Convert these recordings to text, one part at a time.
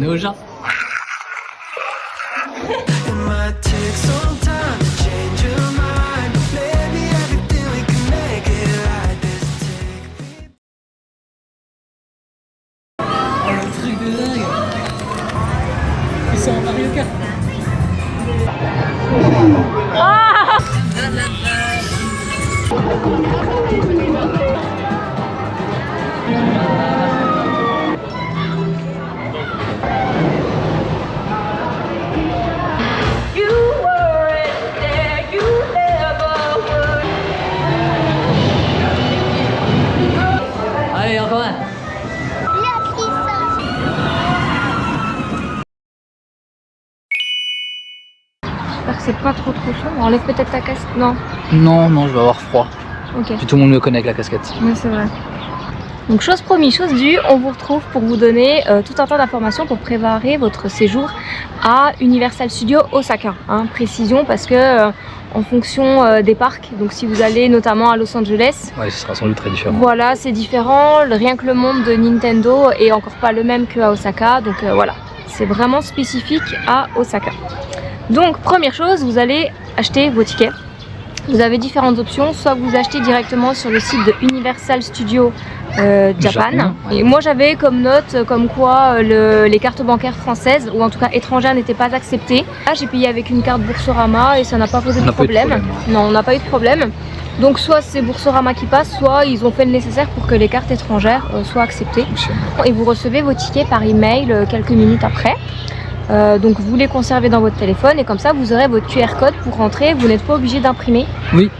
est au Japon. Le truc de dingue. Ils sont en Mario Kart. Ah! Allez, encore un. J'espère que c'est pas trop chaud. On enlève peut-être ta casquette. Non. Non, je vais avoir froid. Ok. Puis tout le monde me connaît avec la casquette. Oui, c'est vrai. Donc chose promise, chose due, on vous retrouve pour vous donner tout un tas d'informations pour préparer votre séjour à Universal Studios Osaka. Hein, précision parce que en fonction des parcs, donc si vous allez notamment à Los Angeles, Ouais, ce sera sans doute très différent. voilà, c'est différent. Rien que le monde de Nintendo est encore pas le même qu'à Osaka, donc voilà, c'est vraiment spécifique à Osaka. Donc première chose, vous allez acheter vos tickets. Vous avez différentes options, soit vous achetez directement sur le site de Universal Studios Japan. Ouais. Et moi j'avais comme note comme quoi les cartes bancaires françaises ou en tout cas étrangères n'étaient pas acceptées. Là j'ai payé avec une carte Boursorama et ça n'a pas posé de problème. Non, on n'a pas eu de problème. Donc soit c'est Boursorama qui passe, soit ils ont fait le nécessaire pour que les cartes étrangères soient acceptées. Et vous recevez vos tickets par email quelques minutes après. Donc vous les conservez dans votre téléphone et comme ça vous aurez votre QR code pour rentrer, vous n'êtes pas obligé d'imprimer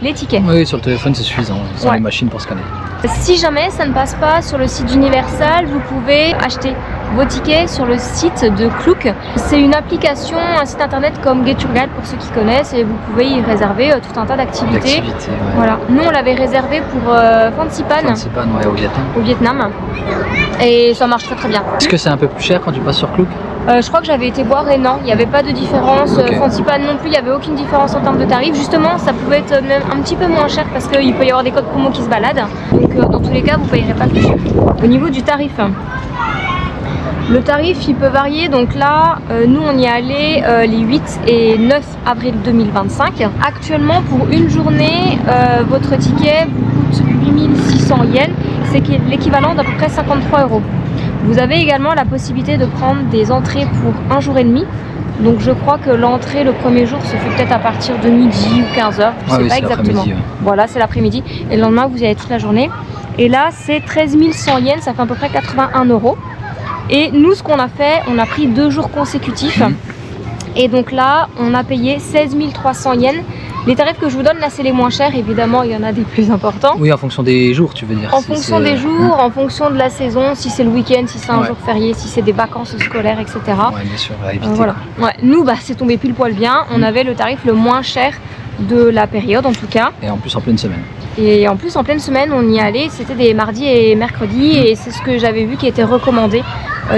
les tickets. Oui, sur le téléphone c'est suffisant, sans les machines pour scanner. Si jamais ça ne passe pas sur le site d'Universal, vous pouvez acheter vos tickets sur le site de Klook. C'est une application, un site internet comme Get Your Guide pour ceux qui connaissent et vous pouvez y réserver tout un tas d'activités. Voilà. Nous on l'avait réservé pour Fansipan, ouais, au Vietnam et ça marche très très bien. Est-ce que c'est un peu plus cher quand tu passes sur Klook? Je crois que j'avais été voir et non, il n'y avait pas de différence. Okay. Fansipan non plus, il n'y avait aucune différence en termes de tarifs. Justement, ça pouvait être même un petit peu moins cher parce qu'il peut y avoir des codes promo qui se baladent. Donc dans tous les cas, vous ne payerez pas plus cher. Au niveau du tarif, le tarif il peut varier. Donc là, nous on y est allé les 8 et 9 avril 2025. Actuellement, pour une journée, votre ticket vous coûte 8600 yens. C'est l'équivalent d'à peu près 53 €. Vous avez également la possibilité de prendre des entrées pour un jour et demi. Donc je crois que l'entrée le premier jour se fait peut-être à partir de midi ou 15 h. Je sais pas exactement. Voilà, c'est l'après-midi. Et le lendemain, vous y allez toute la journée. Et là, c'est 13 100 yens, ça fait à peu près 81 €. Et nous, ce qu'on a fait, on a pris 2 jours consécutifs. Et donc là, on a payé 16 300 yens. Les tarifs que je vous donne là, c'est les moins chers. Évidemment, il y en a des plus importants. Oui, en fonction des jours, tu veux dire. En fonction des jours, en fonction de la saison, si c'est le week-end, si c'est un jour férié, si c'est des vacances scolaires, etc. Ouais, bien sûr, à éviter. Voilà. Ouais. Nous, c'est tombé pile poil bien. On avait le tarif le moins cher de la période, en tout cas. Et en plus en pleine semaine. Et en plus, en pleine semaine, on y allait. C'était des mardis et mercredis. Et c'est ce que j'avais vu qui était recommandé,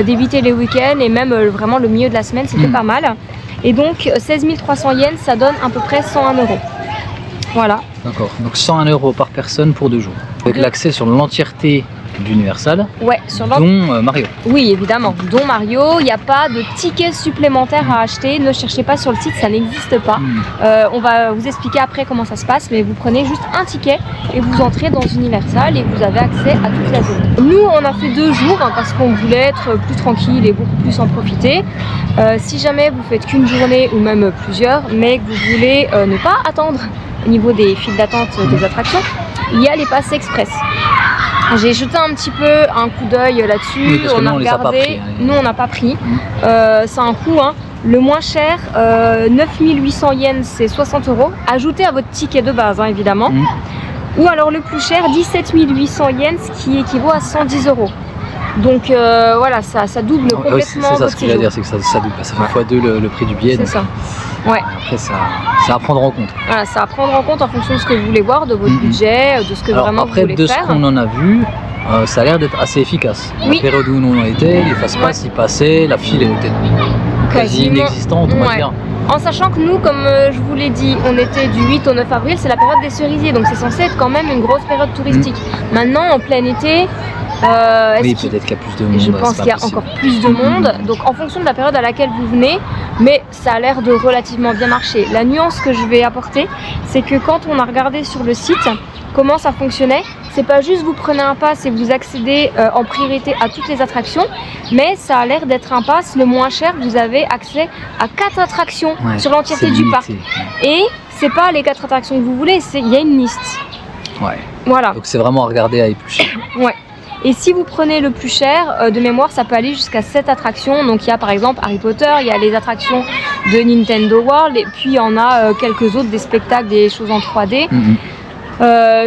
d'éviter les week-ends et même vraiment le milieu de la semaine, c'était pas mal. Et donc 16 300 yens, ça donne à peu près 101 €. Voilà. D'accord, donc 101 € par personne pour 2 jours. Avec l'accès sur l'entièreté d'Universal, ouais, sur dont Mario. Oui, évidemment, dont Mario. Il n'y a pas de tickets supplémentaires à acheter. Ne cherchez pas sur le site, ça n'existe pas. On va vous expliquer après comment ça se passe, mais vous prenez juste un ticket et vous entrez dans Universal et vous avez accès à toute la zone. Nous, on a fait 2 jours parce qu'on voulait être plus tranquille et beaucoup plus en profiter. Si jamais vous faites qu'une journée ou même plusieurs, mais que vous voulez ne pas attendre au niveau des files d'attente des attractions, il y a les passes express. J'ai jeté un petit peu un coup d'œil là-dessus, on a regardé, nous on n'a pas pris, c'est un coût, hein. Le moins cher, 9800 yens, c'est 60 €, ajouté à votre ticket de base, hein, évidemment. Ou alors le plus cher, 17 800 yens, ce qui équivaut à 110 €. Donc voilà, ça double complètement. C'est ça ce que je veux dire, c'est que ça double, ça fait x2 le prix du billet. C'est ça. Ouais. Après, c'est à prendre en compte. Voilà, c'est à prendre en compte en fonction de ce que vous voulez voir, de votre budget, de ce que vraiment vous voulez faire. Après, de ce qu'on en a vu, ça a l'air d'être assez efficace. La période où nous on était, les fast-pass y passaient, la file était quasi inexistante, on va dire. En sachant que nous, comme je vous l'ai dit, on était du 8 au 9 avril, c'est la période des cerisiers, donc c'est censé être quand même une grosse période touristique. Maintenant, en plein été, Oui, peut-être qu'il y a plus de monde. Je pense qu'il y a encore plus de monde, donc en fonction de la période à laquelle vous venez, mais ça a l'air de relativement bien marcher. La nuance que je vais apporter, c'est que quand on a regardé sur le site comment ça fonctionnait, c'est pas juste vous prenez un pass et vous accédez en priorité à toutes les attractions, mais ça a l'air d'être un pass le moins cher, vous avez accès à 4 attractions sur l'entièreté du parc. Et c'est pas les 4 attractions que vous voulez, il y a une liste. Ouais. Voilà. Donc c'est vraiment à regarder à les plus cher. Ouais. Et si vous prenez le plus cher, de mémoire, ça peut aller jusqu'à 7 attractions. Donc il y a par exemple Harry Potter, il y a les attractions de Nintendo World, et puis il y en a quelques autres, des spectacles, des choses en 3D.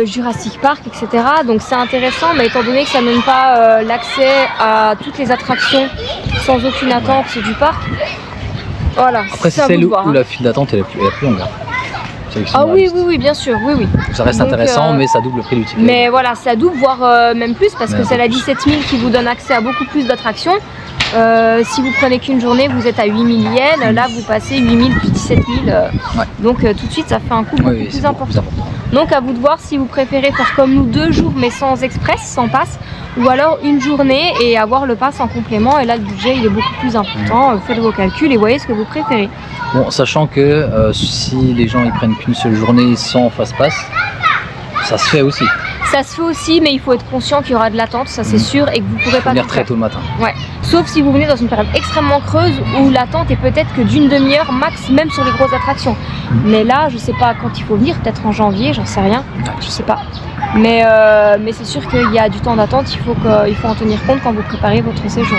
Jurassic Park, etc. Donc c'est intéressant, mais étant donné que ça ne donne pas l'accès à toutes les attractions sans aucune attente du parc, voilà. Après c'est celle où la file d'attente est la plus longue. Ah oui, bien sûr, oui. Donc, ça reste intéressant, mais ça double le prix du ticket. Mais voilà, ça double, voire même plus, parce que c'est la 17 000 qui vous donne accès à beaucoup plus d'attractions. Si vous prenez qu'une journée, vous êtes à 8 000 yens, là vous passez 8 000 plus 17 000, donc tout de suite ça fait un coût beaucoup plus important. Donc à vous de voir si vous préférez faire comme nous 2 jours mais sans express, sans pass, ou alors une journée et avoir le pass en complément, et là le budget il est beaucoup plus important. Faites vos calculs et voyez ce que vous préférez. Bon, sachant que si les gens ils prennent qu'une seule journée sans fast pass, ça se fait aussi. Ça se fait aussi, mais il faut être conscient qu'il y aura de l'attente, ça c'est sûr, et que vous ne pourrez pas venir très tôt le matin. Ouais. Sauf si vous venez dans une période extrêmement creuse où l'attente est peut-être que d'une demi-heure max, même sur les grosses attractions. Mais là, je sais pas quand il faut venir, peut-être en janvier, j'en sais rien, je sais pas. Mais c'est sûr qu'il y a du temps d'attente, il faut en tenir compte quand vous préparez votre séjour.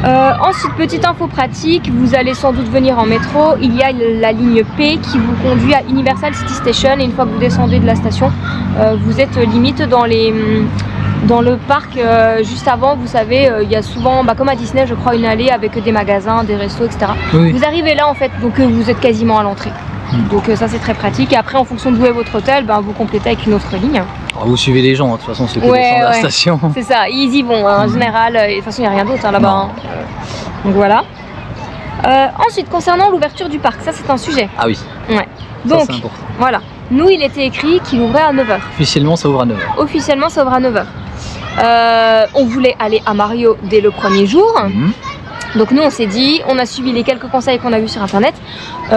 Ensuite, petite info pratique, vous allez sans doute venir en métro, il y a la ligne P qui vous conduit à Universal City Station, et une fois que vous descendez de la station, vous êtes limite dans le parc. Juste avant, vous savez, il y a souvent, comme à Disney je crois, une allée avec des magasins, des restos, etc. Oui. Vous arrivez là en fait, donc vous êtes quasiment à l'entrée. Donc ça c'est très pratique, et après en fonction de où est votre hôtel, vous complétez avec une autre ligne. Alors, vous suivez les gens, de toute façon ceux qui descendent de la station. C'est ça, ils y vont en général, et de toute façon il n'y a rien d'autre là-bas. Donc voilà. Ensuite concernant l'ouverture du parc, ça c'est un sujet. Ah oui. Ouais. Donc voilà, nous il était écrit qu'il ouvrait à 9h. Officiellement ça ouvre à 9h. Officiellement ça ouvre à 9h. On voulait aller à Mario dès le premier jour. Donc nous on s'est dit, on a suivi les quelques conseils qu'on a vus sur internet,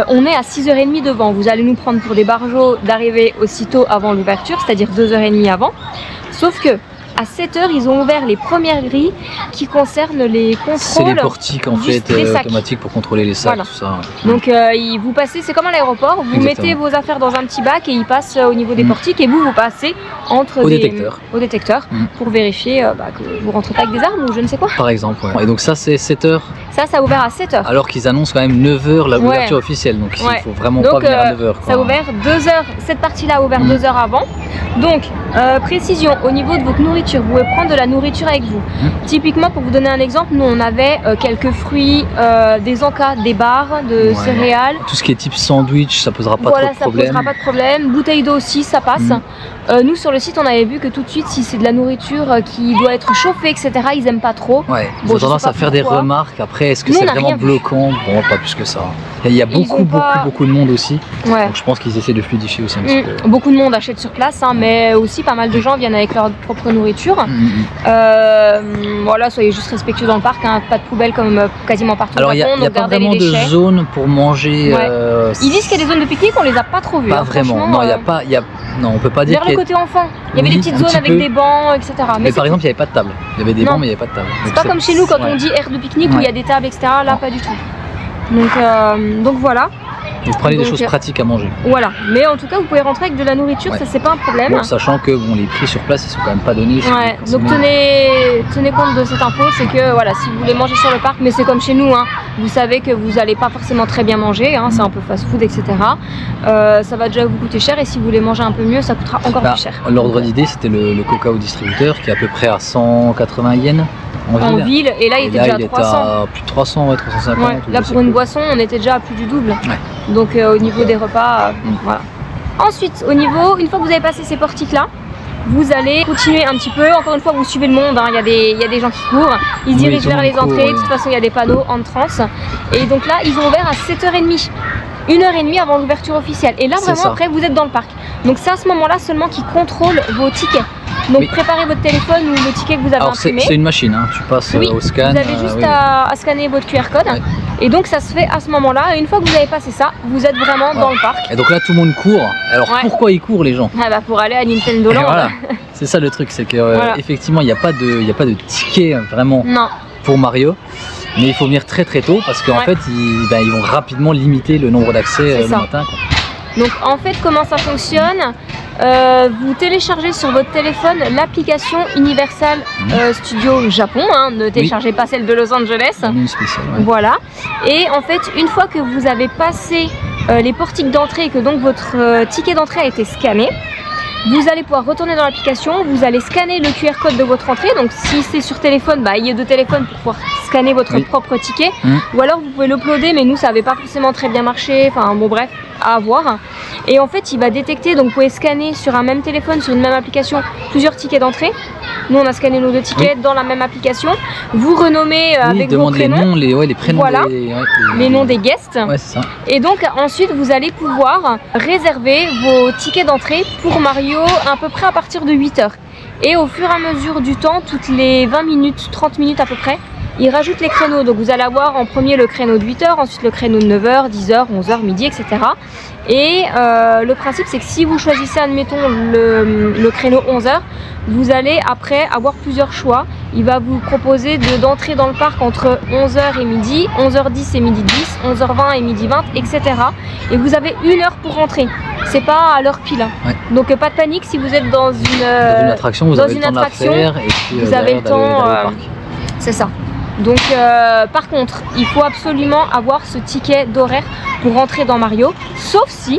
on est à 6h30 devant, vous allez nous prendre pour des barjots d'arriver aussitôt avant l'ouverture, c'est-à-dire 2h30 avant, sauf que à 7h ils ont ouvert les premières grilles qui concernent les contrôles. C'est les portiques en fait automatiques pour contrôler les sacs, tout ça. Donc vous passez, c'est comme à l'aéroport, vous mettez vos affaires dans un petit bac et ils passent au niveau des portiques, et vous passez entre au détecteur pour vérifier que vous rentrez pas avec des armes ou je ne sais quoi. Par exemple, Et donc ça c'est 7h. Ça a ouvert à 7h. Alors qu'ils annoncent quand même 9h la ouverture officielle, donc il faut vraiment pas venir à 9h. Ça a ouvert 2h, cette partie-là a ouvert 2h avant. Donc précision, au niveau de votre nourriture, vous pouvez prendre de la nourriture avec vous. Typiquement, pour vous donner un exemple, nous on avait quelques fruits, des encas, des barres de céréales. Tout ce qui est type sandwich, ça posera pas trop de problème. Ça posera pas de problème. Bouteille d'eau aussi, ça passe. Nous sur le site on avait vu que tout de suite, si c'est de la nourriture qui doit être chauffée, etc., ils aiment pas trop. Ils ont tendance à faire des remarques. Après, est-ce que c'est vraiment bloquant? Bon, pas plus que ça. Il y a beaucoup de monde aussi. Donc je pense qu'ils essaient de fluidifier aussi un petit peu. Beaucoup de monde achète sur place, mais aussi pas mal de gens viennent avec leur propre nourriture. Voilà, soyez juste respectueux dans le parc, pas de poubelle comme quasiment partout. Alors il n'y a pas vraiment de zone pour manger. Ils disent qu'il y a des zones de pique-nique, on les a pas trop vues. Pas vraiment. Non, non, on peut pas dire. Vers le côté enfant, il y avait des petites zones avec des bancs, etc. Mais par exemple, il n'y avait pas de table. Il y avait des bancs, mais il n'y avait pas de table. C'est pas comme chez nous quand on dit aire de pique-nique où il y a des tables, etc. Là, pas du tout. Donc voilà. Vous prenez des choses pratiques à manger. Voilà, mais en tout cas vous pouvez rentrer avec de la nourriture, ça c'est pas un problème. Bon, sachant que les prix sur place ils sont quand même pas donnés. Donc tenez compte de cette info, c'est que voilà, si vous voulez manger sur le parc, mais c'est comme chez nous, vous savez que vous allez pas forcément très bien manger, c'est un peu fast food, etc. Ça va déjà vous coûter cher, et si vous voulez manger un peu mieux, ça coûtera encore plus cher. L'ordre d'idée c'était le coca au distributeur qui est à peu près à 180 yens. En ville, et là il était déjà à 300. À plus de 300, 350. Là pour une boisson, on était déjà à plus du double. Donc au niveau des repas, voilà. Ensuite, une fois que vous avez passé ces portiques-là, vous allez continuer un petit peu. Encore une fois, vous suivez le monde, il y a des gens qui courent, ils se dirigent vers les entrées. De toute façon, il y a des panneaux entrance. Et donc là, ils ont ouvert à 7h30. 1h30 avant l'ouverture officielle. Et là, vraiment, après, vous êtes dans le parc. Donc c'est à ce moment-là seulement qu'ils contrôlent vos tickets. Donc préparez votre téléphone ou le ticket que vous avez imprimé. C'est une machine, hein. Tu passes au scan. Vous avez juste à scanner votre QR code. Ouais. Et donc ça se fait à ce moment-là. Et une fois que vous avez passé ça, vous êtes vraiment dans le parc. Et donc là tout le monde court. Alors pourquoi ils courent les gens? Pour aller à Nintendo Land. Voilà. C'est ça le truc, c'est que effectivement il n'y a pas de ticket vraiment pour Mario. Mais il faut venir très tôt parce qu'en fait ils vont rapidement limiter le nombre d'accès le matin. Quoi. Donc en fait comment ça fonctionne, vous téléchargez sur votre téléphone l'application Universal Studio Japon, hein, ne téléchargez pas celle de Los Angeles. Une spéciale, voilà. Et en fait une fois que vous avez passé les portiques d'entrée et que donc votre ticket d'entrée a été scanné, vous allez pouvoir retourner dans l'application, vous allez scanner le QR code de votre entrée. Donc si c'est sur téléphone, il y a deux téléphones pour pouvoir scanner votre propre ticket. Ou alors vous pouvez l'uploader, mais nous ça n'avait pas forcément très bien marché, enfin bon bref, à voir. Et en fait il va détecter, donc vous pouvez scanner sur un même téléphone, sur une même application, plusieurs tickets d'entrée. Nous on a scanné nos deux tickets dans la même application. Vous renommez avec vos prénoms, les prénoms, voilà, les noms des guests. Ouais, c'est ça. Et donc ensuite vous allez pouvoir réserver vos tickets d'entrée pour Mario à peu près à partir de 8 h. Et au fur et à mesure du temps, toutes les 20 minutes, 30 minutes à peu près, ils rajoutent les créneaux. Donc vous allez avoir en premier le créneau de 8 h, ensuite le créneau de 9 h, 10 h, 11 h, midi, etc. Et le principe c'est que si vous choisissez admettons le créneau 11 h, vous allez après avoir plusieurs choix. Il va vous proposer d'entrer dans le parc entre 11 h et midi, 11 h 10 et midi 10, 11 h 20 et midi 20, etc. Et vous avez 1 heure pour rentrer. C'est pas à l'heure pile. Hein. Donc pas de panique si vous êtes dans une attraction, vous avez le temps de la faire et puis vous avez le temps. C'est ça. Donc par contre, il faut absolument avoir ce ticket d'horaire pour rentrer dans Mario, sauf si,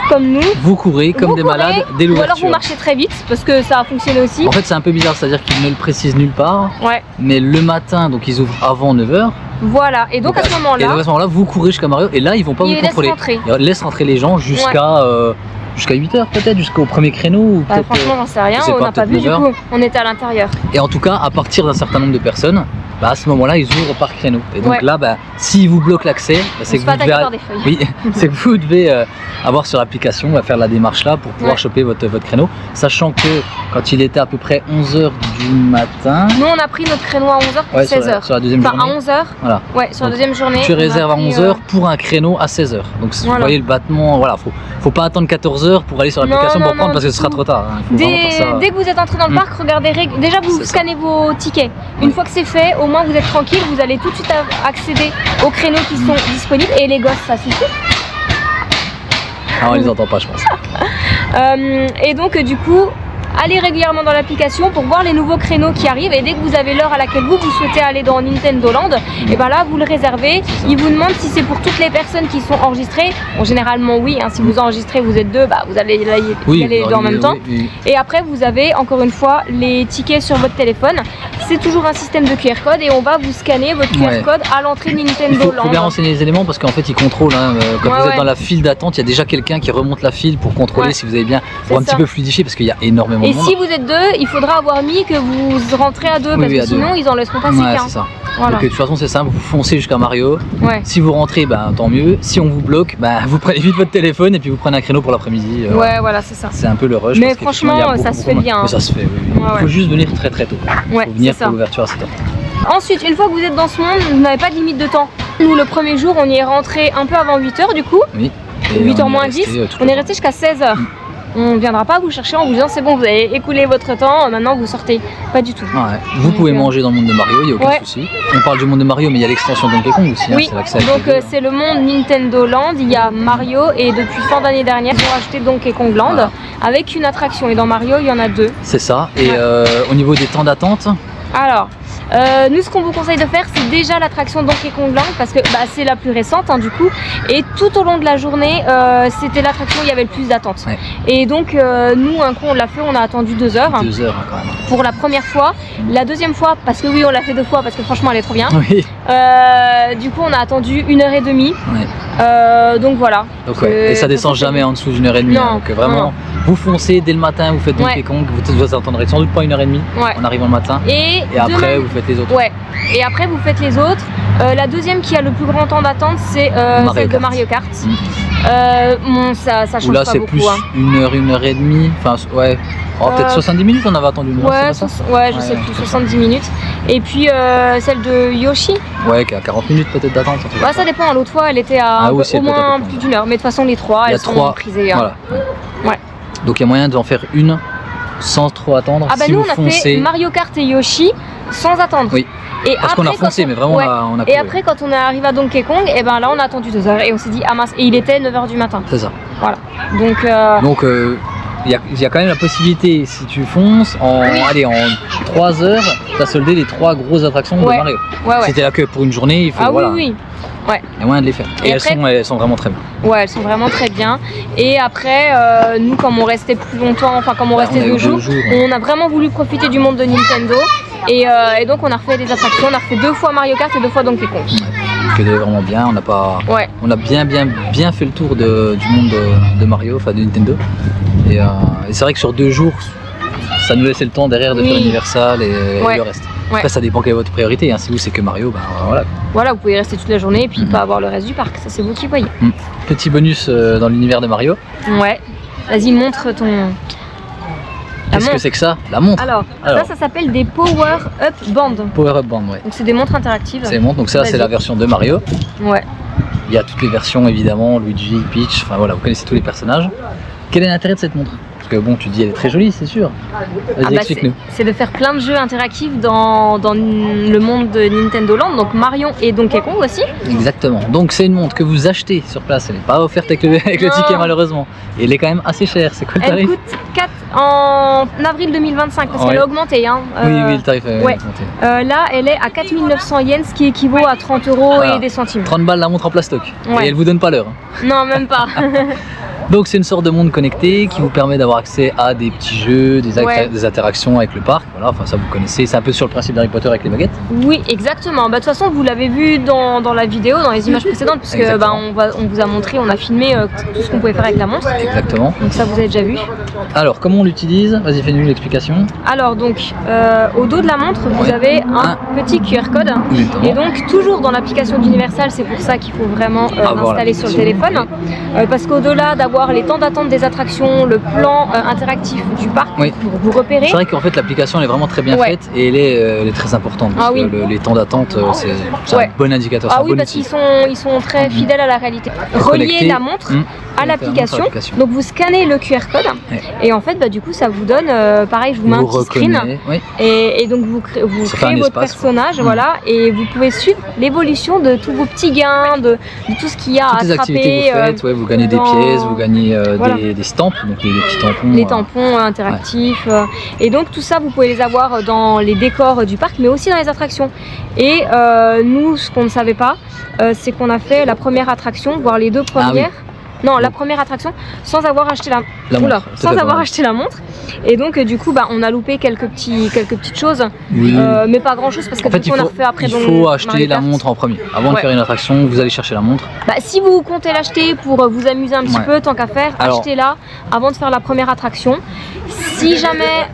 comme nous, vous courez comme des malades dès l'ouverture. Ou alors vous marchez très vite, parce que ça a fonctionné aussi. En fait c'est un peu bizarre, c'est-à-dire qu'ils ne le précisent nulle part, mais le matin, donc ils ouvrent avant 9 h. Voilà, et donc à ce moment-là, vous courez jusqu'à Mario, et là ils vont pas vous contrôler. Ils laissent rentrer les gens jusqu'à... Jusqu'à 8 h peut-être, jusqu'au premier créneau ou franchement j'en sais rien, on n'a pas vu du coup, on était à l'intérieur. Et en tout cas, à partir d'un certain nombre de personnes, à ce moment-là, ils ouvrent par créneau. Et donc là, s'ils vous bloquent l'accès, c'est que vous devez avoir sur l'application, faire la démarche là pour pouvoir choper votre créneau. Sachant que quand il était à peu près 11 h du matin... Nous on a pris notre créneau à 11 h pour 16 h. Sur la deuxième journée. À 11 h. Voilà. Ouais, sur la deuxième journée. Tu réserves à 11 h pour un créneau à 16 h. Donc vous voyez le battement, voilà, faut pas attendre 14 h pour aller sur l'application pour prendre parce que ce sera trop tard. Hein. Dès que vous êtes entré dans le parc, regardez, déjà vous scannez vos tickets. Une fois que c'est fait, au moins vous êtes tranquille, vous allez tout de suite accéder aux créneaux qui sont disponibles. Et les gosses, ça suffit. Ah, on les entend pas, je pense. Et donc du coup, allez régulièrement dans l'application pour voir les nouveaux créneaux qui arrivent, et dès que vous avez l'heure à laquelle vous souhaitez aller dans Nintendo Land, et ben là vous le réservez. Il vous demande si c'est pour toutes les personnes qui sont enregistrées. Bon, généralement oui, hein, si vous enregistrez, vous êtes deux, vous allez y aller en même temps. Et après vous avez encore une fois les tickets sur votre téléphone. C'est toujours un système de QR code et on va vous scanner votre QR code à l'entrée de Nintendo Land. Il faut bien renseigner les éléments parce qu'en fait ils contrôlent. Hein, quand vous êtes dans la file d'attente, il y a déjà quelqu'un qui remonte la file pour contrôler si vous avez bien, pour un petit peu fluidifier parce qu'il y a énormément de monde. Et si vous êtes deux, il faudra avoir mis que vous rentrez à deux parce que sinon ils en laisseront pas qu'un. C'est ça. Voilà. Donc de toute façon c'est simple, vous foncez jusqu'à Mario. Si vous rentrez, tant mieux. Si on vous bloque, vous prenez vite votre téléphone et puis vous prenez un créneau pour l'après-midi. Voilà, c'est ça. C'est un peu le rush. Mais franchement, ça se fait bien. Ça se fait, oui. Il faut juste venir très tôt. Il faut venir pour l'ouverture à 7 h. Ensuite, une fois que vous êtes dans ce monde, vous n'avez pas de limite de temps. Nous, le premier jour, on y est rentré un peu avant 8 h du coup. Oui. 8 h moins 10. On est resté jusqu'à 16 h. On ne viendra pas vous chercher en vous disant c'est bon, vous avez écoulé votre temps, maintenant vous sortez. Pas du tout. Vous pouvez manger dans le monde de Mario, il n'y a aucun souci. On parle du monde de Mario, mais il y a l'extension Donkey Kong aussi. Oui, donc c'est le monde Nintendo Land, il y a Mario et depuis fin d'année dernière, ils ont rajouté Donkey Kong Land avec une attraction. Et dans Mario, il y en a 2. C'est ça. Et au niveau des temps d'attente, alors, nous ce qu'on vous conseille de faire, c'est déjà l'attraction Donkey Kong Land parce que c'est la plus récente du coup, et tout au long de la journée c'était l'attraction où il y avait le plus d'attente. Et donc nous un coup on l'a fait, on a attendu 2 heures. 2 heures quand même. Pour la première fois. La deuxième fois, parce que oui on l'a fait 2 fois parce que franchement elle est trop bien. Oui. Du coup on a attendu 1 h 30. Donc voilà. Donc, et ça descend jamais en dessous d'1 h 30. Donc vraiment, vous foncez dès le matin, vous faites Donkey Kong, vous attendrez sans doute pas 1 h 30 en arrivant le matin. Et après vous faites les autres. Et après vous faites les autres. La deuxième qui a le plus grand temps d'attente, c'est celle de Mario Kart. Ça change Ou là pas c'est beaucoup. plus une heure et demie. Enfin ouais. Oh, peut-être 70 minutes on avait attendu. Ouais, je sais plus, 70 minutes. Et puis celle de Yoshi. Ouais, qui a 40 minutes peut-être d'attente. Ouais, ça dépend. L'autre fois, elle était à au moins plus d'une heure. Mais de toute façon, les trois, elles sont prisées. Voilà. Ouais. Donc il y a moyen d'en faire une sans trop attendre. Ah bah si nous, vous on a fait Mario Kart et Yoshi sans attendre. Oui. Et parce qu'on a foncé, mais vraiment on a Et après, quand on est arrivé à Donkey Kong, et ben là, on a attendu 2 heures et on s'est dit, ah mince, et il était 9h du matin. C'est ça. Voilà. Donc il y a quand même la possibilité, si tu fonces, en 3 heures, tu as soldé les 3 grosses attractions de Mario. Ouais. C'était là que pour une journée, il faut. Ah oui. Ouais. Il y a moyen de les faire. Et après, elles sont vraiment très bien. Ouais, elles sont vraiment très bien. Et après, nous, comme on restait plus longtemps, enfin comme on restait 2 jours, on a vraiment voulu profiter du monde de Nintendo. Et donc on a refait des attractions, on a refait 2 fois Mario Kart et 2 fois Donkey Kong. Que vraiment bien, on a bien fait le tour du monde de Mario, enfin de Nintendo. Et c'est vrai que sur 2 jours, ça nous laissait le temps derrière de faire Universal et le reste. Après ça dépend quelle est votre priorité, hein. Si vous c'est que Mario, ben voilà. Voilà, vous pouvez y rester toute la journée et puis pas avoir le reste du parc, ça c'est vous qui voyez. Petit bonus dans l'univers de Mario. Ouais, vas-y montre ton... Qu'est-ce que c'est que ça? La montre. Alors ça s'appelle des Power Up Band. Power Up Band, ouais. Donc c'est des montres interactives. C'est des montres, donc ça c'est la version de Mario. Ouais. Il y a toutes les versions évidemment, Luigi, Peach, enfin voilà, vous connaissez tous les personnages. Quel est l'intérêt de cette montre? Parce que bon, tu dis elle est très jolie, c'est sûr. Vas-y, explique-nous. C'est de faire plein de jeux interactifs dans le monde de Nintendo Land, donc Mario et Donkey Kong aussi. Exactement. Donc c'est une montre que vous achetez sur place, elle n'est pas offerte avec le ticket malheureusement. Et elle est quand même assez chère, c'est quoi le tarif? Elle coûte 4 en avril 2025 parce qu'elle a augmenté. Hein. Oui, le tarif a augmenté. Là, elle est à 4900 yens, ce qui équivaut à 30 € et des centimes. 30 balles la montre en plastoc. Et elle vous donne pas l'heure. Non, même pas. Donc c'est une sorte de monde connecté qui vous permet d'avoir accès à des petits jeux, des interactions avec le parc. Voilà, enfin ça vous connaissez, c'est un peu sur le principe d'Harry Potter avec les baguettes. Oui, exactement. Bah, de toute façon, vous l'avez vu dans la vidéo, dans les images précédentes, puisque on vous a montré, on a filmé tout ce qu'on pouvait faire avec la montre. Exactement. Donc ça, vous avez déjà vu. Alors, comment on l'utilise? Vas-y, fais-nous l'explication. Alors donc, au dos de la montre, vous avez un petit QR code. Et donc, toujours dans l'application d'Universal, c'est pour ça qu'il faut vraiment l'installer sur le téléphone. Parce qu'au-delà d'avoir les temps d'attente des attractions, le plan interactif du parc pour vous repérer. C'est vrai qu'en fait l'application elle est vraiment très bien faite et elle est très importante parce que les temps d'attente c'est un bon indicateur. Ah oui, parce qu'ils sont très fidèles à la réalité. Relier la montre à l'application. Donc vous scannez le QR code et en fait du coup ça vous donne pareil, je vous mets un petit screen et donc vous créez votre personnage et vous pouvez suivre l'évolution de tous vos petits gains, de tout ce qu'il y a à attraper. Toutes les activités que vous faites, vous gagnez des pièces, vous gagnez des stamps, donc des petits tampons. Les tampons interactifs. Et donc tout ça vous pouvez les avoir dans les décors du parc mais aussi dans les attractions. Et nous ce qu'on ne savait pas c'est qu'on a fait la première attraction, voire les 2 premières. Non, la première attraction sans avoir acheté acheté la montre. Et donc du coup on a loupé quelques petites choses, mais pas grand chose parce que en fait, on a refait après. Il faut acheter la montre en premier. Avant de faire une attraction, vous allez chercher la montre. Si vous comptez l'acheter pour vous amuser un petit peu, tant qu'à faire, achetez-la avant de faire la première attraction. Si jamais,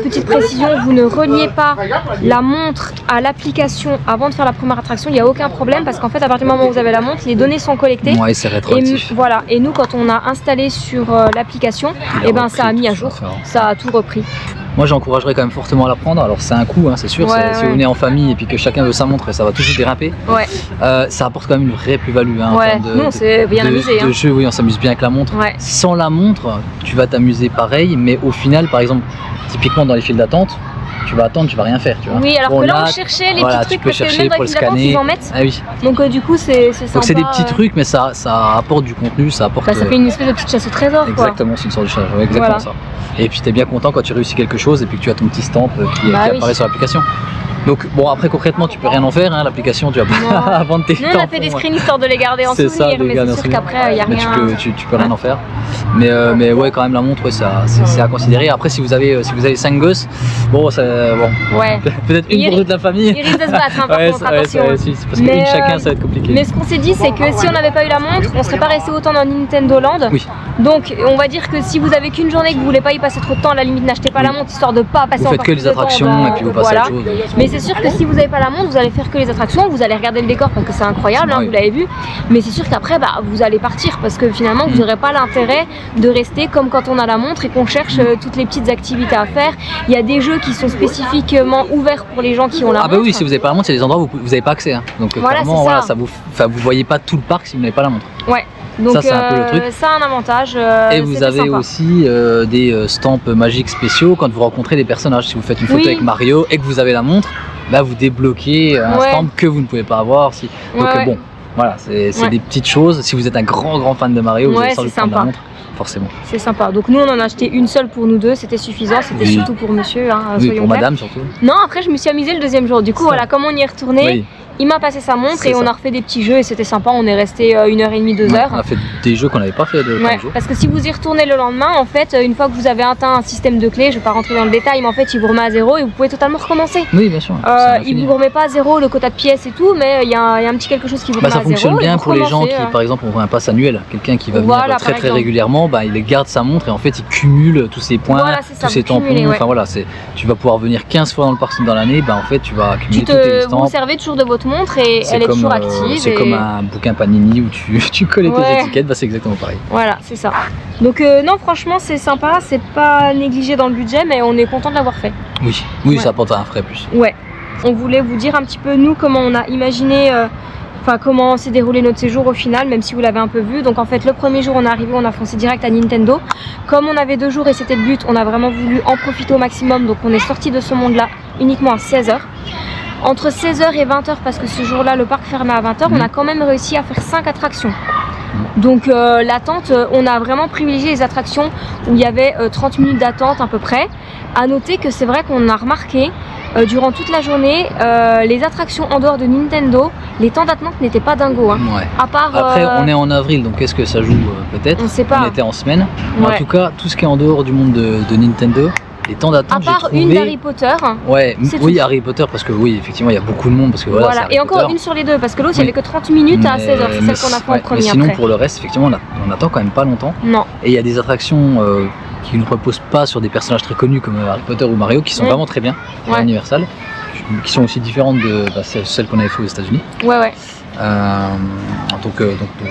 petite précision, vous ne reliez pas la montre à l'application avant de faire la première attraction, il n'y a aucun problème parce qu'en fait à partir du moment où vous avez la montre, les données sont collectées. Ouais, c'est rétroactif. Voilà, et nous quand on a installé sur l'application, ça a mis à jour, ça a tout repris. Moi j'encouragerais quand même fortement à la prendre. Alors c'est un coût, c'est sûr, si vous venez en famille et puis que chacun veut sa montre, ça va toujours déraper. Ça apporte quand même une vraie plus-value. Nous on s'est bien amusé. De jeu, on s'amuse bien avec la montre. Sans la montre, tu vas t'amuser pareil, mais au final, par exemple, typiquement dans les files d'attente, tu vas attendre, tu vas rien faire, tu vois. Oui, alors que là on cherchait les petits trucs parce que même dans les files d'attente ils en mettent. Donc du coup c'est sympa. Donc c'est des petits trucs, mais ça apporte du contenu, ça apporte. Ça fait une espèce de petite chasse au trésor. Exactement, c'est une sorte de chasse, exactement ça. Et puis t'es bien content quand tu réussis quelque chose et puis que tu as ton petit stamp qui apparaît sur l'application. Donc bon, après concrètement tu peux rien en faire, l'application tu vas pas vendre tes tampons. Nous on a fait des screens histoire de les garder en souvenir, mais c'est sûr qu'après il n'y a rien. Mais tu peux rien en faire. Mais ouais, quand même la montre c'est à considérer. Après si vous avez 5 gosses, peut-être une pour toute la famille. Ils risquent de se battre par contre, attention. Parce qu'une chacun ça va être compliqué. Mais ce qu'on s'est dit c'est que si on n'avait pas eu la montre, on serait pas resté autant dans Nintendo Land. Donc on va dire que si vous avez qu'une journée que vous voulez pas y passer trop de temps, à la limite n'achetez pas la montre histoire de pas passer. Vous faites que les attractions et puis vous passez à autre chose. Mais c'est sûr que si vous n'avez pas la montre, vous allez faire que les attractions, vous allez regarder le décor parce que c'est incroyable, Oui. vous l'avez vu. Mais c'est sûr qu'après, vous allez partir parce que finalement, vous n'aurez pas l'intérêt de rester comme quand on a la montre et qu'on cherche toutes les petites activités à faire. Il y a des jeux qui sont spécifiquement ouverts pour les gens qui ont la montre. Ah bah oui, si vous n'avez pas la montre, c'est des endroits où vous n'avez pas accès. Hein. Donc voilà, clairement, voilà, vous voyez pas tout le parc si vous n'avez pas la montre. Ouais. Donc ça c'est un peu le truc. Ça a un avantage. Et vous avez sympa. aussi des stamps magiques spéciaux quand vous rencontrez des personnages. Si vous faites une photo avec Mario et que vous avez la montre, là vous débloquez un stamp que vous ne pouvez pas avoir. Donc bon, voilà, c'est des petites choses. Si vous êtes un grand fan de Mario, vous allez sans lui prendre la montre. Forcément. C'est sympa. Donc nous on en a acheté une seule pour nous deux, c'était suffisant, c'était surtout pour monsieur. Pour madame surtout. Non, après je me suis amusée le deuxième jour. Du coup voilà, comme on y est retourné, il m'a passé sa montre et on a refait des petits jeux et c'était sympa. On est resté 1h30, 2 heures. On a fait des jeux qu'on n'avait pas fait de jours. Parce que si vous y retournez le lendemain, en fait, une fois que vous avez atteint un système de clés, je vais pas rentrer dans le détail, mais en fait il vous remet à 0 et vous pouvez totalement recommencer. Oui, bien sûr. Il vous remet pas à 0 le quota de pièces et tout, mais il y a un petit quelque chose qui vous remet à 0. Ça fonctionne bien pour les gens qui, par exemple, ont un pass annuel. Quelqu'un qui va venir très régulièrement, il garde sa montre et en fait il cumule tous ses points, tous ses tampons. Enfin voilà, tu vas pouvoir venir 15 fois dans le parc dans l'année, en fait tu vas accumuler tous tes stamps. Vous servez toujours de votre montre et elle est toujours active. C'est comme un bouquin Panini où tu collais tes étiquettes, c'est exactement pareil. Voilà, c'est ça. Donc non, franchement c'est sympa, c'est pas négligé dans le budget, mais on est content de l'avoir fait. Oui, ça apporte un frais plus. Ouais. On voulait vous dire un petit peu nous comment on a imaginé. Comment s'est déroulé notre séjour au final, même si vous l'avez un peu vu. Donc en fait le premier jour on est arrivé, on a foncé direct à Nintendo. Comme on avait 2 jours et c'était le but, on a vraiment voulu en profiter au maximum. Donc on est sorti de ce monde là uniquement à 16h. Entre 16h et 20h, parce que ce jour là le parc fermait à 20h, on a quand même réussi à faire 5 attractions. Donc l'attente, on a vraiment privilégié les attractions où il y avait 30 minutes d'attente à peu près. À noter que c'est vrai qu'on a remarqué durant toute la journée, les attractions en dehors de Nintendo, les temps d'attente n'étaient pas dingos. À part, après, on est en avril, donc est-ce que ça joue peut-être? On sait pas. On était en semaine. Mais en tout cas, tout ce qui est en dehors du monde de Nintendo, les temps d'attente, à part une d'Harry Potter. Oui, Harry Potter, parce que oui, effectivement, il y a beaucoup de monde. Parce que, voilà. Et encore une sur les deux, parce que l'autre, il n'y avait que 30 minutes à 16h, c'est celle qu'on a fait en premier. Mais sinon, pour le reste, effectivement, on attend quand même pas longtemps. Non. Et il y a des attractions qui ne reposent pas sur des personnages très connus comme Harry Potter ou Mario, qui sont vraiment très bien, à Universal, qui sont aussi différentes de celles qu'on avait fait aux États-Unis. Donc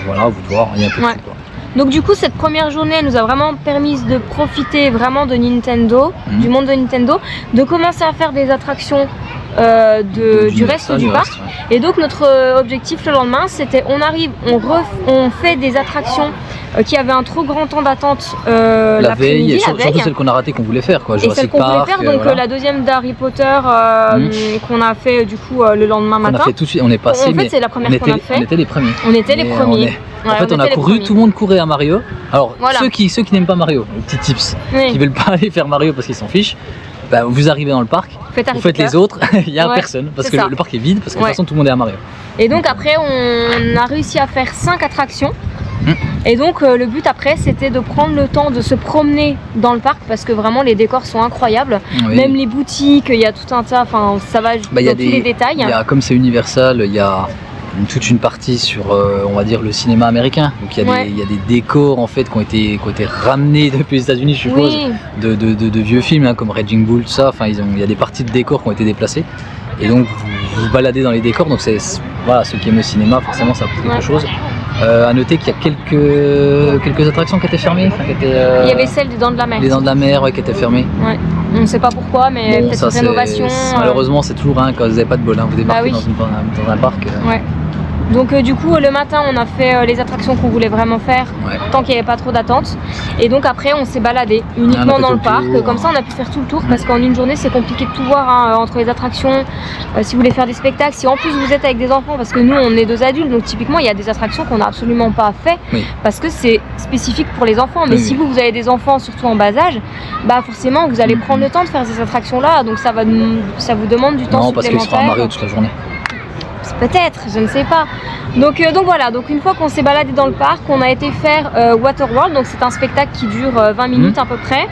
voilà, vous voir, il y a un peu de tout, quoi. Donc du coup cette première journée elle nous a vraiment permis de profiter vraiment de Nintendo, du monde de Nintendo, de commencer à faire des attractions du reste du parc. Et donc notre objectif le lendemain c'était on arrive, on fait des attractions qui avaient un trop grand temps d'attente la veille, surtout celle qu'on a raté qu'on voulait faire quoi. Et celle qu'on voulait faire, donc la deuxième d'Harry Potter qu'on a fait du coup le lendemain matin. On a fait tout de suite, on est passé, en fait c'est la première qu'on a fait. On était les premiers. On était les premiers. En fait on a couru, tout le monde courait à Mario. Alors ceux qui n'aiment pas Mario, les petits tips, qui veulent pas aller faire Mario parce qu'ils s'en fichent, vous arrivez dans le parc, vous faites les autres, il n'y a personne, parce que le parc est vide, parce que de toute façon tout le monde est à Mario. Et donc après on a réussi à faire 5 attractions. Et donc le but après c'était de prendre le temps de se promener dans le parc parce que vraiment les décors sont incroyables, même les boutiques, il y a tout un tas, enfin ça va dans tous les détails. Comme c'est Universal, il y a toute une partie sur on va dire le cinéma américain, donc il y a des décors en fait qui ont été ramenés depuis les États-Unis je suppose, de vieux films comme Raging Bull, tout ça, enfin il y a des parties de décors qui ont été déplacées et donc vous vous baladez dans les décors, donc voilà, ceux qui aiment le cinéma forcément ça apporte quelque chose. À noter qu'il y a quelques attractions qui étaient fermées. Il y avait celle des Dents de la Mer. Les Dents de la Mer qui étaient fermées. On ne sait pas pourquoi, mais peut-être une rénovation. Malheureusement, c'est toujours quand vous n'avez pas de bol. Vous débarquez dans un parc. Donc du coup le matin on a fait les attractions qu'on voulait vraiment faire tant qu'il n'y avait pas trop d'attente et donc après on s'est baladé uniquement dans le parc, comme ça on a pu faire tout le tour parce qu'en une journée c'est compliqué de tout voir entre les attractions, si vous voulez faire des spectacles, si en plus vous êtes avec des enfants parce que nous on est 2 adultes donc typiquement il y a des attractions qu'on n'a absolument pas fait parce que c'est spécifique pour les enfants mais si vous avez des enfants surtout en bas âge, forcément vous allez prendre le temps de faire ces attractions là donc ça vous demande du temps supplémentaire. Non parce qu'ils seront à Mario toute la journée. peut-être, je ne sais pas. Donc voilà, donc une fois qu'on s'est baladé dans le parc, on a été faire Waterworld, donc c'est un spectacle qui dure 20 minutes à peu près.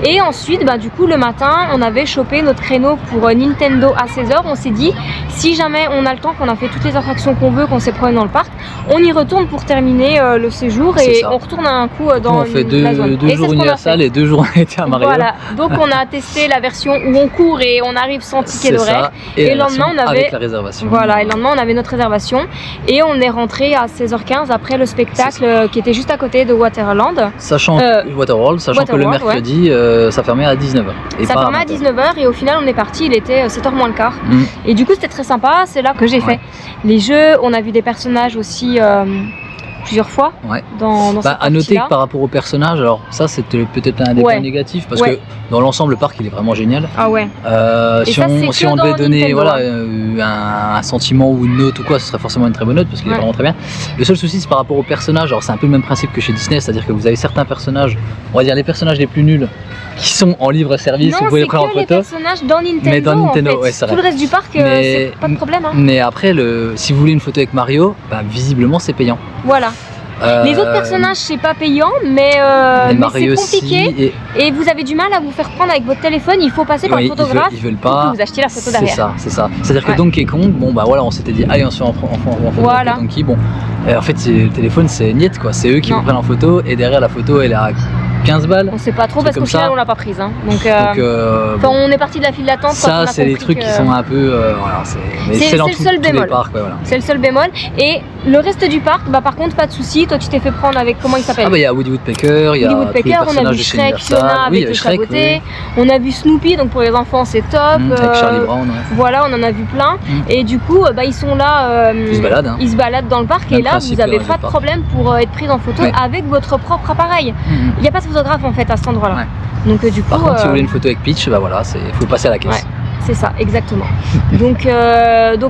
Et ensuite, du coup, le matin, on avait chopé notre créneau pour Nintendo à 16h. On s'est dit, si jamais on a le temps, qu'on a fait toutes les attractions qu'on veut, qu'on s'est promené dans le parc, on y retourne pour terminer le séjour et on retourne un coup dans on fait la zone. deux jours Universal et 2 jours on était à Mario. Voilà, donc on a testé la version où on court et on arrive sans ticket d'horaire. Et le lendemain, on avait avec la réservation. Voilà, et le lendemain, on avait notre réservation et on est rentré à 16h15 après le spectacle qui était juste à côté de Waterland. Sachant Waterworld, sachant que le mercredi, ça fermait à 19h. Ça fermait à 19h et au final, on est parti, il était 7h moins le quart. Et du coup, c'était très sympa, c'est là que j'ai fait les jeux, on a vu des personnages aussi plusieurs fois dans cette à noter que par rapport aux personnages, alors ça c'était peut-être un des points négatifs parce que dans l'ensemble le parc il est vraiment génial. Ah ouais. Si on devait donner un sentiment ou une note ou quoi, ce serait forcément une très bonne note parce qu'il est vraiment très bien. Le seul souci c'est par rapport aux personnages, alors c'est un peu le même principe que chez Disney, c'est-à-dire que vous avez certains personnages, on va dire les personnages les plus nuls qui sont en libre service, vous pouvez les prendre en photo. Les personnages dans Nintendo, mais dans Nintendo, en fait. Tout le reste du parc, c'est pas de problème. Mais après, si vous voulez une photo avec Mario, visiblement c'est payant. Voilà. Les autres personnages c'est pas payant mais c'est compliqué et vous avez du mal à vous faire prendre avec votre téléphone, il faut passer par le photographe ils veulent pas. Pour que vous achetiez la photo derrière. C'est ça. C'est-à-dire que Donkey Kong, on s'était dit allez on se fait en photo avec Donkey. Bon, en fait le téléphone c'est niet quoi, c'est eux qui vous prennent en photo et derrière la photo elle est à 15 balles. On sait pas trop parce qu'au final on l'a pas prise. Donc on est parti de la file d'attente. Ça c'est des trucs qui sont un peu c'est le seul bémol. C'est le seul bémol et le reste du parc, par contre pas de soucis. Toi tu t'es fait prendre avec comment il s'appelle? Il y a Woody Woodpecker, il y a tous les personnages on a vu Shrek, Fiona avec le chapeauté. On a vu Snoopy, donc pour les enfants c'est top. Avec Charlie Brown. Voilà, on en a vu plein et du coup ils sont là. Ils se baladent dans le parc et là vous avez pas de problème pour être prise en photo avec votre propre appareil. Il n'y a pas de photographe en fait à cet endroit-là. Donc du coup. Par contre si vous voulez une photo avec Peach, faut passer à la caisse. C'est ça, exactement. donc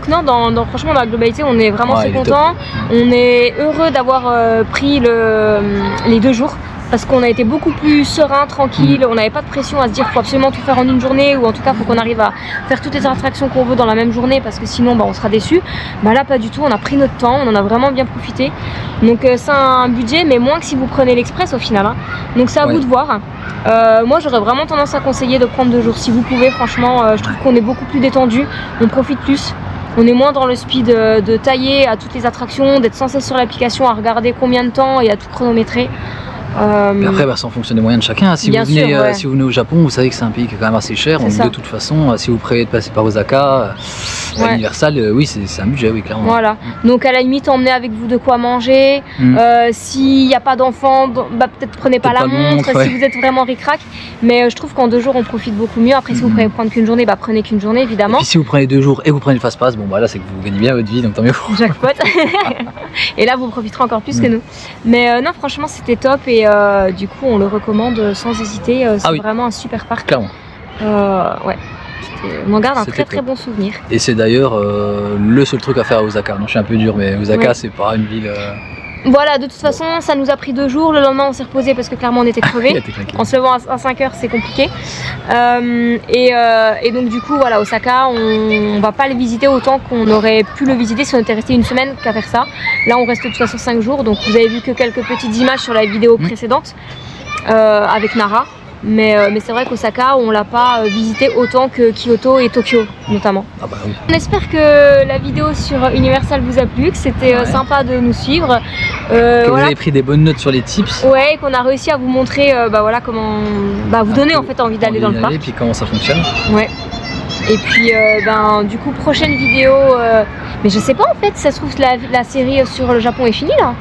non, franchement dans la globalité on est vraiment très contents. On est heureux d'avoir pris les 2 jours parce qu'on a été beaucoup plus serein, tranquille, on n'avait pas de pression à se dire qu'il faut absolument tout faire en une journée ou en tout cas il faut qu'on arrive à faire toutes les attractions qu'on veut dans la même journée parce que sinon on sera déçu. Là pas du tout, on a pris notre temps, on en a vraiment bien profité. Donc c'est un budget mais moins que si vous prenez l'express au final. Donc c'est à vous de voir. Moi j'aurais vraiment tendance à conseiller de prendre 2 jours si vous pouvez, franchement je trouve qu'on est beaucoup plus détendu, on profite plus. On est moins dans le speed de tailler à toutes les attractions, d'être sans cesse sur l'application à regarder combien de temps et à tout chronométrer. Mais après, ça en fonction des moyens de chacun. Si vous venez au Japon, vous savez que c'est un pays qui est quand même assez cher. Donc de toute façon, si vous prévoyez de passer par Osaka, Universal, oui, c'est un budget, oui, clairement. Voilà. Donc à la limite, emmenez avec vous de quoi manger. S'il n'y a pas d'enfants, peut-être prenez pas la montre si vous êtes vraiment ric-rac. Mais je trouve qu'en 2 jours, on profite beaucoup mieux. Après, si vous préférez prendre qu'une journée, prenez qu'une journée, évidemment. Et puis si vous prenez 2 jours et vous prenez le fast-pass, là, c'est que vous gagnez bien votre vie, donc tant mieux. Jackpot. Et là, vous profiterez encore plus que nous. Mais non, franchement, c'était top et du coup, on le recommande sans hésiter. C'est vraiment un super parc. Clairement. On en garde un très bon souvenir. Et c'est d'ailleurs le seul truc à faire à Osaka. Non, je suis un peu dur, mais Osaka, c'est pas une ville. Voilà, de toute façon, ça nous a pris 2 jours. Le lendemain, on s'est reposé parce que clairement, on était crevés. En se levant à 5h, c'est compliqué. Et donc, du coup, voilà, Osaka, on va pas le visiter autant qu'on aurait pu le visiter si on était resté une semaine qu'à faire ça. Là, on reste de toute façon 5 jours. Donc, vous avez vu que quelques petites images sur la vidéo précédente avec Nara. Mais c'est vrai qu'Osaka, on l'a pas visité autant que Kyoto et Tokyo notamment. On espère que la vidéo sur Universal vous a plu, que c'était sympa de nous suivre. Que vous avez pris des bonnes notes sur les tips. Ouais, qu'on a réussi à vous montrer comment vous donner en fait envie d'aller dans le parc. Et puis comment ça fonctionne. Ouais. Et puis du coup prochaine vidéo, mais je sais pas en fait, ça se trouve la série sur le Japon est finie là.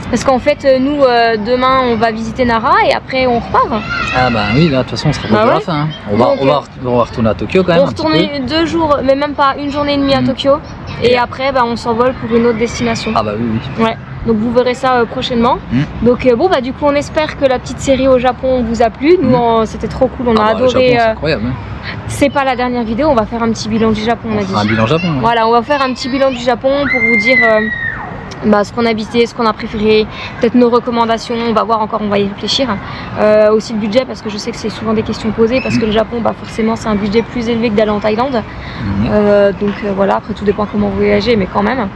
Parce qu'en fait, nous, demain, on va visiter Nara et après, on repart. Ah oui, là, de toute façon, on sera pas à la fin. On va retourner à Tokyo quand même. On retourne 2 jours, mais même pas 1 journée et demie à Tokyo. Et après, on s'envole pour une autre destination. Oui. Ouais. Donc vous verrez ça prochainement. Donc du coup, on espère que la petite série au Japon vous a plu. Nous, c'était trop cool, on a adoré. C'est incroyable. C'est pas la dernière vidéo, on va faire un petit bilan du Japon, on a dit. Un bilan Japon. Voilà, on va faire un petit bilan du Japon pour vous dire ce qu'on a visité, ce qu'on a préféré, peut-être nos recommandations, on va voir encore, on va y réfléchir. Aussi le budget, parce que je sais que c'est souvent des questions posées, parce que le Japon, forcément c'est un budget plus élevé que d'aller en Thaïlande. Donc voilà, après tout dépend comment vous voyagez, mais quand même.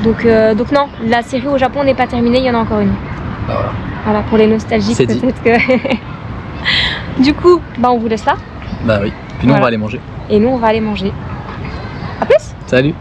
Donc non, la série au Japon n'est pas terminée, il y en a encore une. Voilà, pour les nostalgiques peut-être que... Du coup, on vous laisse là. Bah oui, puis nous on va aller manger. Et nous on va aller manger. A plus. Salut.